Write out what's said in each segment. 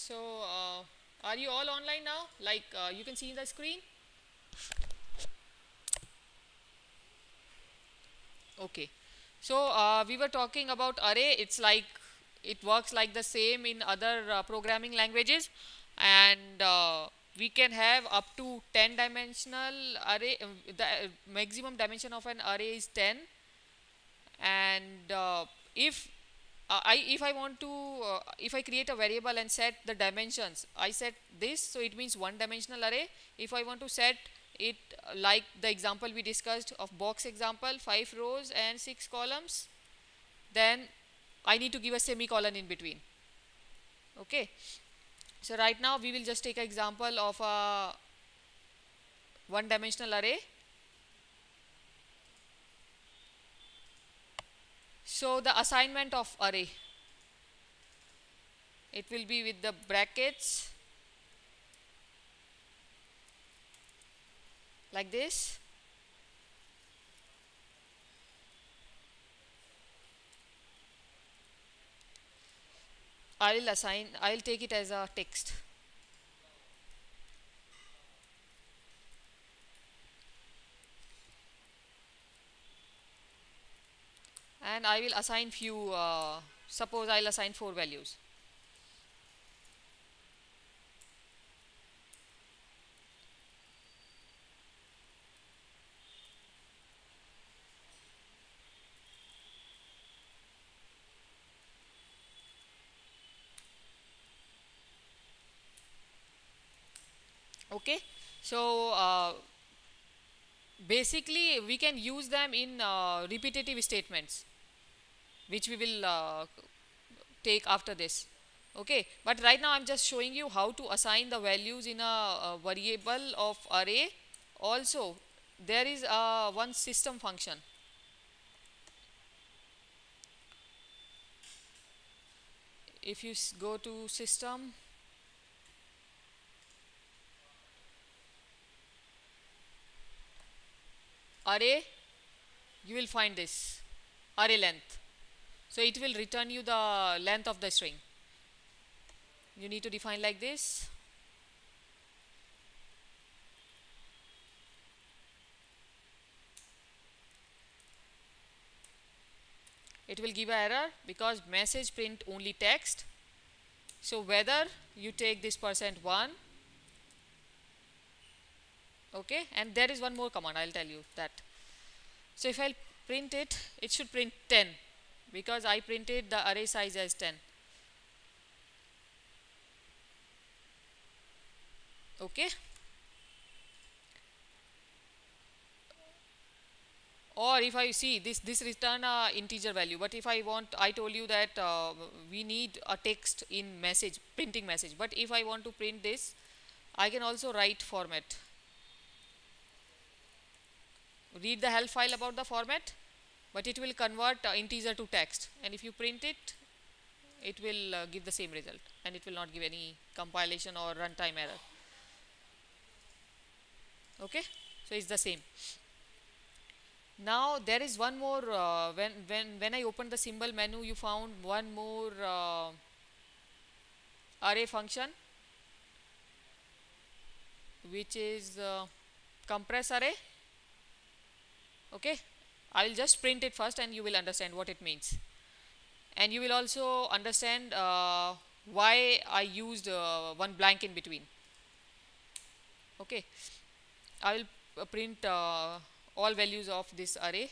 So, are you all online now? Like you can see the screen? Okay. So, we were talking about array. It's like it works like the same in other programming languages, and we can have up to 10 dimensional array. The maximum dimension of an array is 10, and if if I want to if I create a variable and set the dimensions, I set this, so it means one dimensional array. If I want to set it like the example we discussed of box example, 5 rows and 6 columns, then I need to give a semicolon in between. Okay, so right now we will just take an example of a one dimensional array. So the assignment of array, it will be with the brackets like this. I'll take it as a text, and I will assign few, suppose I'll assign 4 values. Okay, so basically we can use them in repetitive statements, which we will take after this. Okay, but right now I'm just showing you how to assign the values in a variable of array. Also, there is one system function. If you go to system, array, you will find this array length. So it will return you the length of the string. You need to define like this. It will give an error because message print only text. So whether you take this %1, okay, and there is one more command, I'll tell you that. So if I print it, it should print 10 because I printed the array size as 10. Okay, or if I see this return a integer value, but if I want, I told you that we need a text in message, printing message, but if I want to print this, I can also write format. Read the help file about the format, but it will convert integer to text, and if you print it, it will give the same result, and it will not give any compilation or runtime error. Okay, so it's the same. Now there is one more, when I opened the symbol menu, you found one more array function, which is compress array. Okay, I will just print it first and you will understand what it means, and you will also understand why I used one blank in between. Okay, I will print all values of this array.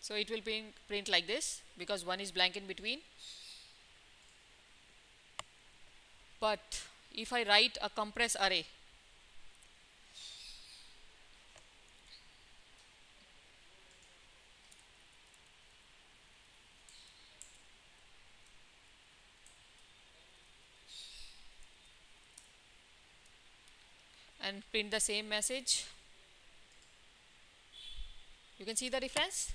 So it will print like this because one is blank in between. But if I write a compress array, and print the same message, you can see the difference.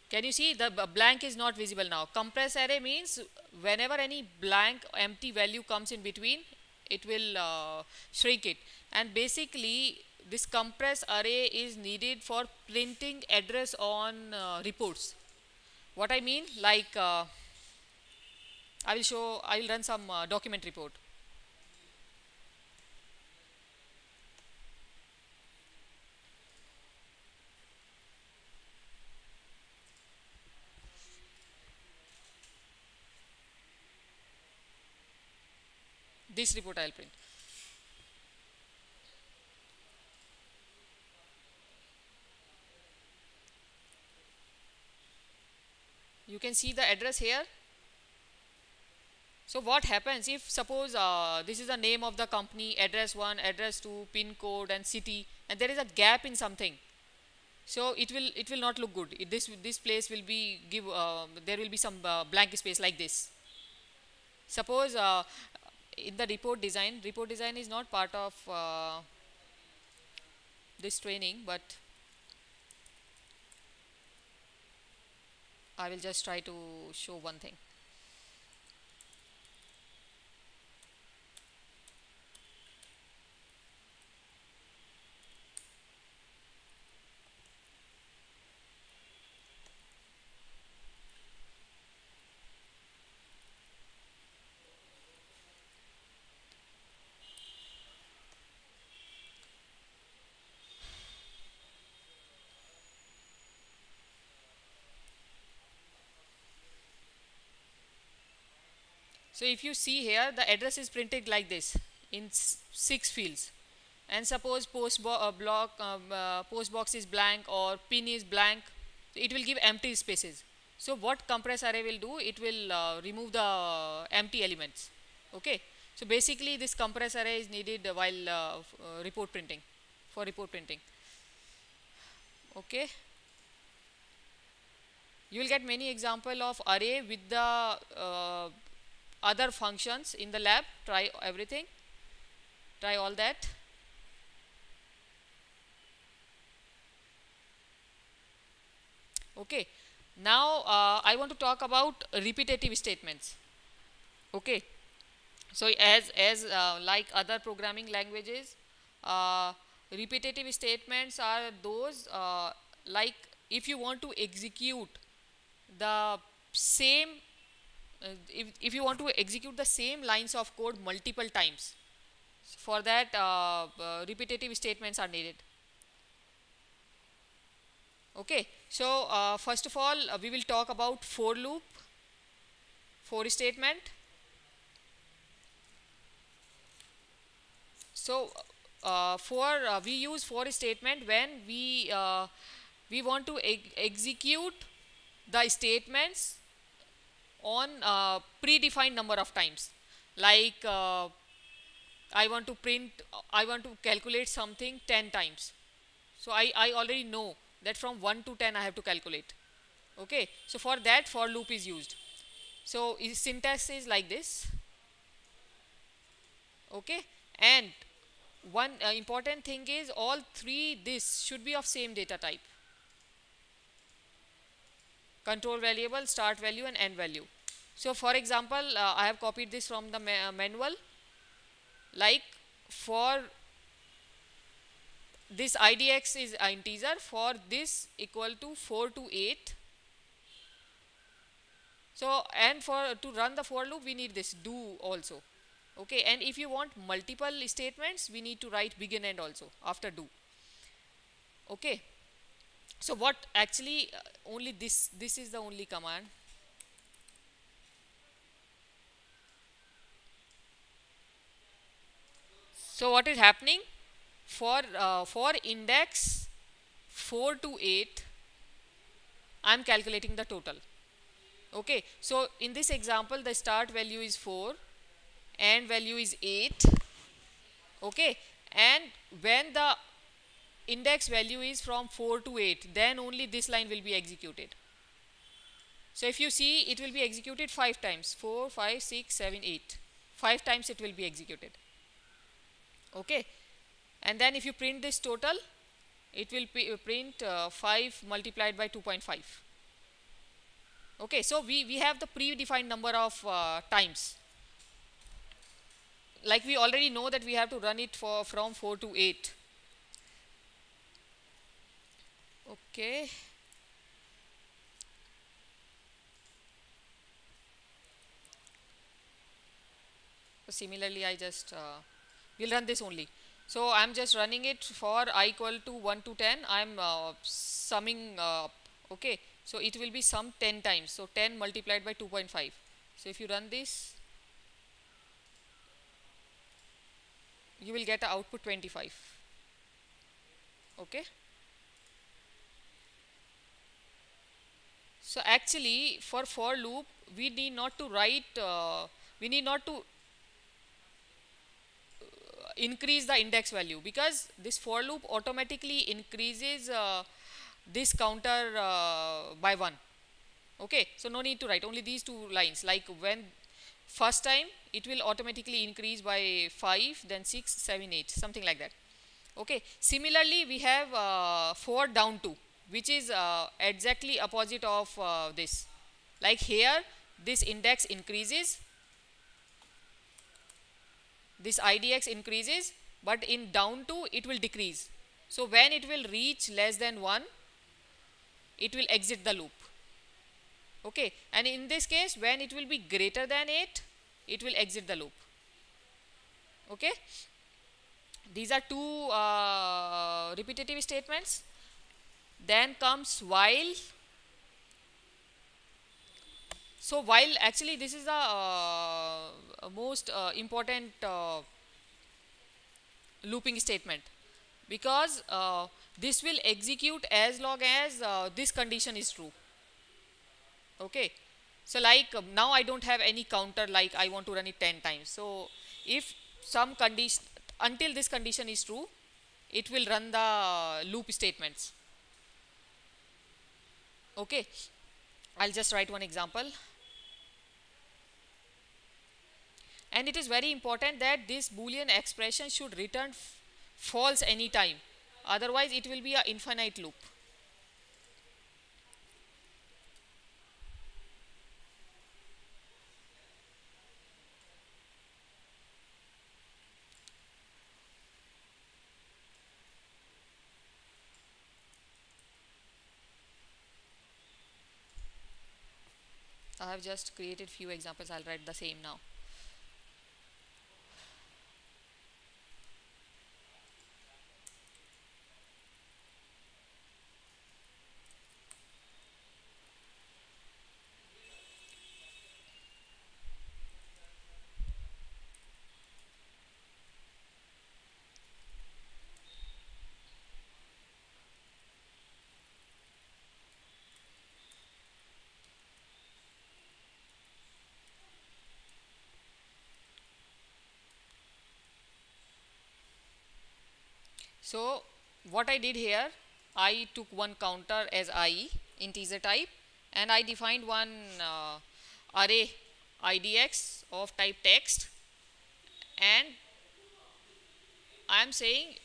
Can you see the blank is not visible now? Compress array means whenever any blank empty value comes in between, it will shrink it. And basically, this compress array is needed for printing address on reports. What I mean, like I will run some document report. This report I'll print. You can see the address here. So what happens if suppose this is the name of the company, address 1, address 2, pin code and city, and there is a gap in something. So it will not look good. This place will be give there will be some blank space like this. Suppose in the report design is not part of this training, but I will just try to show one thing. So if you see here, the address is printed like this in 6 fields. And suppose post box is blank or pin is blank, it will give empty spaces. So what compress array will do, it will remove the empty elements. Okay, so basically this compress array is needed while report printing, for report printing. Okay, you will get many example of array with the other functions in the lab. Try everything, try all that. Okay, now I want to talk about repetitive statements. Okay, so as like other programming languages, uh, repetitive statements are those like if you want to execute the same if you want to execute the same lines of code multiple times, for that repetitive statements are needed. Okay, so first of all we will talk about for loop, for statement. So for we use for statement when we want to execute the statements on predefined number of times. Like I want to calculate something 10 times. So I already know that from 1 to 10 I have to calculate. Okay, so for that for loop is used. So syntax is like this. Okay, and one important thing is all three this should be of same data type: control variable, start value and end value. So for example I have copied this from the manual. Like for this idx is integer, for this equal to 4 to 8. So and for to run the for loop we need this do also. Okay, and if you want multiple statements we need to write begin end also after do. Okay, so what actually only this is the only command. So what is happening, for index 4 to 8 I am calculating the total. Okay, so in this example the start value is 4, end value is 8. Okay, and when the index value is from 4 to 8, then only this line will be executed. So if you see, it will be executed 5 times, 4, 5, 6, 7, 8. 5 times it will be executed. Okay, and then if you print this total, it will print 5 multiplied by 2.5. Okay, so we have the predefined number of times. Like we already know that we have to run it for from 4 to 8. Okay, so similarly I just will run this only. So I'm just running it for I equal to 1 to 10. I'm summing okay, so it will be summed 10 times, so 10 multiplied by 2.5. So if you run this, you will get a output 25. Okay, so actually for loop we need not to write we need not to increase the index value, because this for loop automatically increases this counter by 1. Okay, so no need to write only these two lines. Like when first time it will automatically increase by 5, then 6, 7, 8, something like that. Okay, similarly we have 4 down 2, which is exactly opposite of this. Like here this index increases, this idx increases, but in down 2 it will decrease. So when it will reach less than 1, it will exit the loop. Okay, and in this case when it will be greater than 8, it will exit the loop. Okay, these are two repetitive statements. Then comes while. So while actually this is the most important looping statement, because this will execute as long as this condition is true. Okay, so like now I don't have any counter, like I want to run it 10 times. So if some condition, until this condition is true, it will run the loop statements. Okay, I'll just write one example. And it is very important that this boolean expression should return false anytime, otherwise it will be an infinite loop. I have just created few examples, I'll write the same now. So what I did here, I took one counter as I, integer type, and I defined one array idx of type text, and I am saying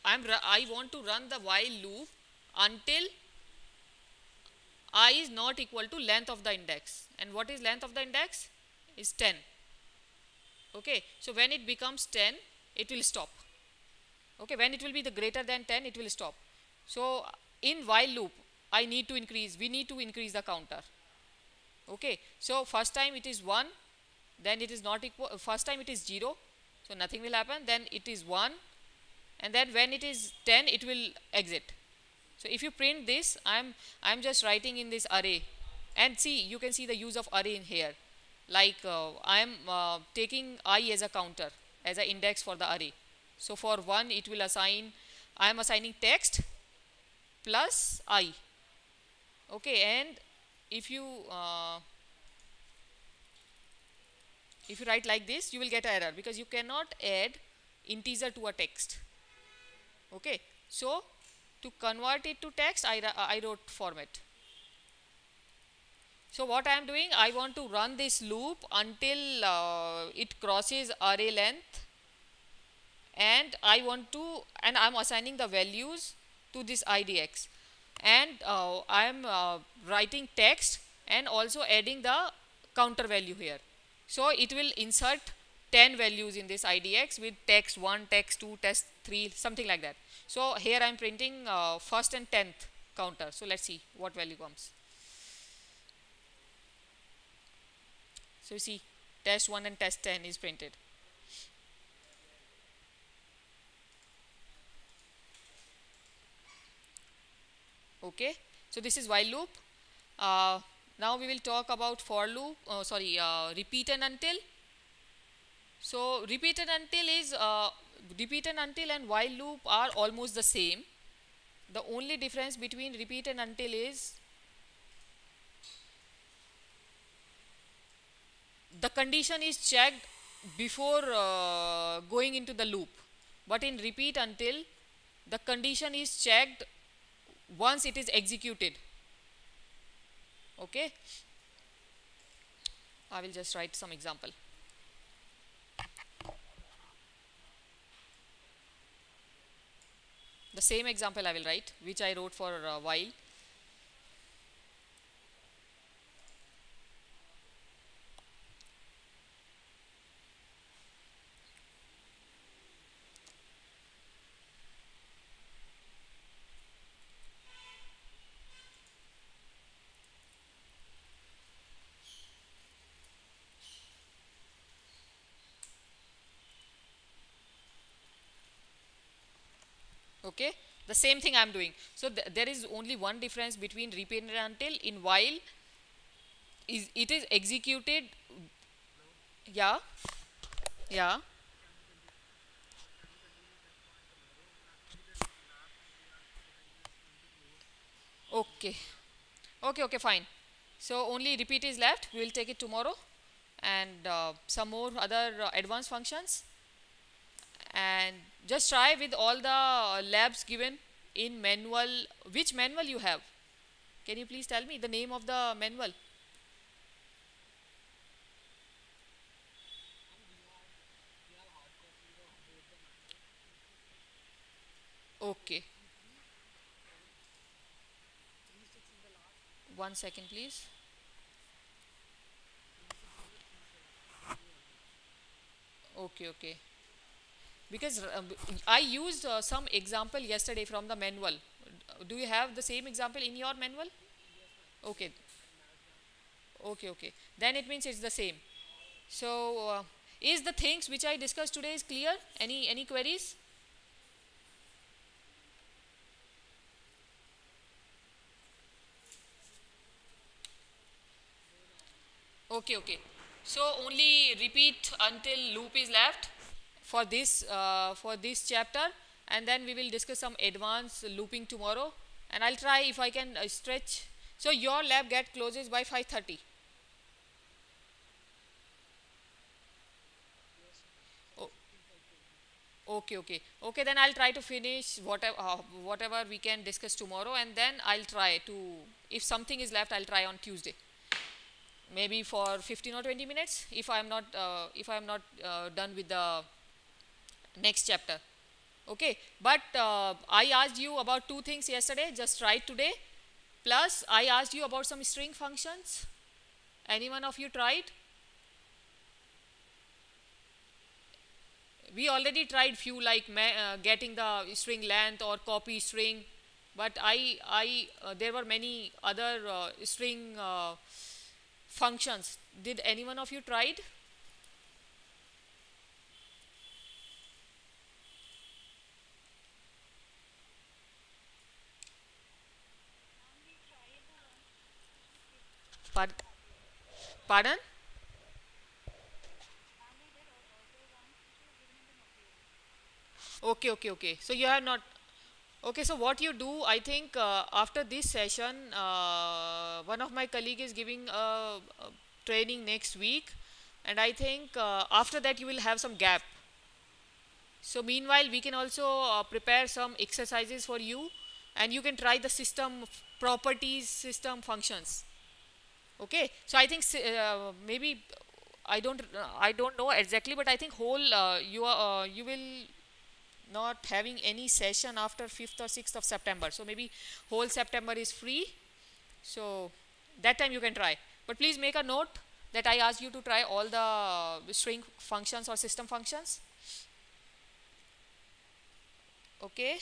I want to run the while loop until I is not equal to length of the index. And what is length of the index? Is 10. Okay, so when it becomes 10, it will stop. Okay, when it will be the greater than 10, it will stop. So in while loop I need to increase, we need to increase the counter. Okay, so first time it is 1, then it is not equal, first time it is 0, so nothing will happen, then it is 1, and then when it is 10 it will exit. So if you print this, I'm just writing in this array, and see, you can see the use of array in here. Like I'm taking I as a counter, as an index for the array. So for 1 it will assign, I am assigning text plus I. Okay, and if you If you write like this, you will get an error because you cannot add integer to a text. Okay, so to convert it to text, I wrote format. So what I am doing, I want to run this loop until it crosses array length, and I'm assigning the values to this idx, and I am writing text and also adding the counter value here. So it will insert 10 values in this idx with text 1, text 2, text 3, something like that. So here I am printing first and 10th counter. So let's see what value comes. So you see test 1 and test 10 is printed. Okay, so this is while loop. uh, Now we will talk about for loop, repeat and until. So repeat and until and while loop are almost the same. The only difference between repeat and until is the condition is checked before going into the loop, but in repeat until the condition is checked once it is executed. Okay, I will just write some example. The same example I will write which I wrote for while. Okay, the same thing I am doing. So there is only one difference between repeat and until. In while is it is executed. Yeah, yeah. Okay, okay, fine. So only repeat is left. We will take it tomorrow, and some more other advanced functions. And just try with all the labs given in manual. Which manual you have? Can you please tell me the name of the manual? Okay, 1 second please. Okay, okay. Because I used some example yesterday from the manual. Do you have the same example in your manual? Okay, okay. Then it means it's the same. So is the things which I discussed today is clear? Any queries? Okay, okay. So only repeat until loop is left for this chapter, and then we will discuss some advanced looping tomorrow. And I'll try if I can stretch. So your lab get closes by 5:30. Oh, okay, okay. Then I'll try to finish whatever we can discuss tomorrow, and then I'll try to. If something is left, I'll try on Tuesday, maybe for 15 or 20 minutes. If I'm not done with the next chapter. Okay, but I asked you about two things yesterday. Just write today. Plus, I asked you about some string functions. Any one of you tried? We already tried few like getting the string length or copy string, but there were many other string functions. Did any one of you tried? Pardon? Pardon? Okay. So you have not. Okay, so what you do, I think after this session, one of my colleague is giving a training next week and I think after that you will have some gap. So meanwhile we can also prepare some exercises for you, and you can try the system properties, system functions. Okay, so I think maybe I don't know exactly, but I think whole you will not having any session after 5th or 6th of September. So maybe whole September is free. So that time you can try. But please make a note that I asked you to try all the string functions or system functions. Okay.